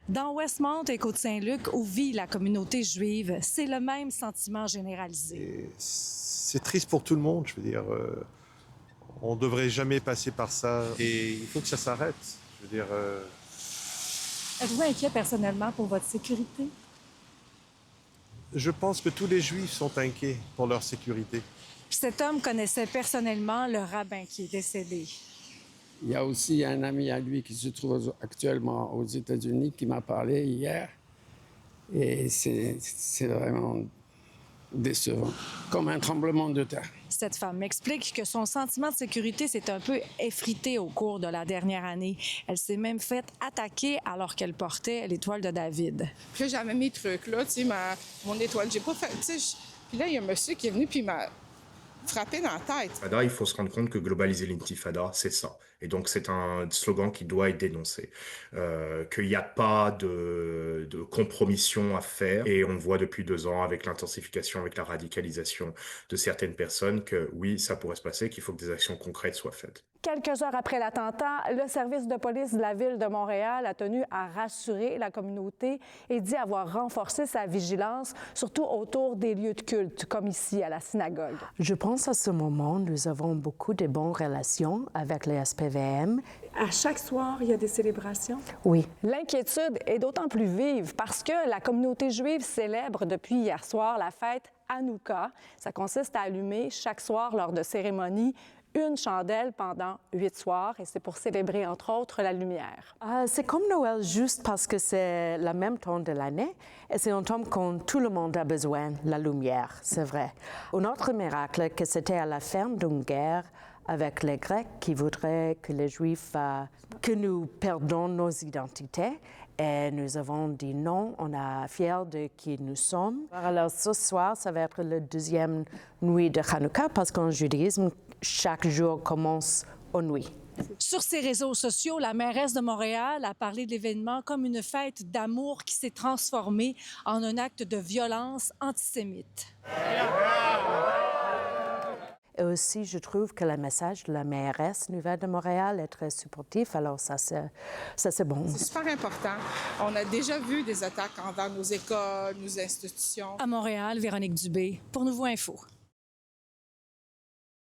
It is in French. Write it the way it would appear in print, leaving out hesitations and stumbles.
Dans Westmount et Côte-Saint-Luc, où vit la communauté juive, c'est le même sentiment généralisé. Et c'est triste pour tout le monde, je veux dire. On ne devrait jamais passer par ça et il faut que ça s'arrête. Je veux dire. Êtes-vous inquiet personnellement pour votre sécurité? Je pense que tous les Juifs sont inquiets pour leur sécurité. Cet homme connaissait personnellement le rabbin qui est décédé. Il y a aussi un ami à lui qui se trouve actuellement aux États-Unis qui m'a parlé hier. Et c'est vraiment décevant, comme un tremblement de terre. Cette femme m'explique que son sentiment de sécurité s'est un peu effrité au cours de la dernière année. Elle s'est même faite attaquer alors qu'elle portait l'étoile de David. Puis là, j'avais mes trucs, là, tu sais, mon étoile. J'ai pas fait, tu sais, puis là, il y a un monsieur qui est venu puis il m'a frappé dans la tête. Il faut se rendre compte que globaliser l'intifada, c'est ça. Et donc, c'est un slogan qui doit être dénoncé. Qu'il n'y a pas de compromission à faire. Et on le voit depuis 2 ans avec l'intensification, avec la radicalisation de certaines personnes que oui, ça pourrait se passer, qu'il faut que des actions concrètes soient faites. Quelques heures après l'attentat, le service de police de la Ville de Montréal a tenu à rassurer la communauté et dit avoir renforcé sa vigilance, surtout autour des lieux de culte, comme ici à la synagogue. Je pense à ce moment, nous avons beaucoup de bonnes relations avec les SPVM. À chaque soir, il y a des célébrations? Oui. L'inquiétude est d'autant plus vive parce que la communauté juive célèbre depuis hier soir la fête Hanouka. Ça consiste à allumer chaque soir lors de cérémonies une chandelle pendant 8 soirs et c'est pour célébrer, entre autres, la lumière. C'est comme Noël juste parce que c'est le même temps de l'année et c'est un temps quand tout le monde a besoin, la lumière, c'est vrai. Un autre miracle, que c'était à la fin d'une guerre avec les Grecs qui voudraient que les Juifs, que nous perdons nos identités. Et nous avons dit non, on est fiers de qui nous sommes. Alors ce soir, ça va être la 2e nuit de Hanouka parce qu'en judaïsme, chaque jour commence aux nuits. Sur ses réseaux sociaux, la mairesse de Montréal a parlé de l'événement comme une fête d'amour qui s'est transformée en un acte de violence antisémite. Et aussi, je trouve que le message de la mairesse nouvelle de Montréal est très supportif. Alors ça c'est bon. C'est super important. On a déjà vu des attaques envers nos écoles, nos institutions. À Montréal, Véronique Dubé, pour Nouveau Info.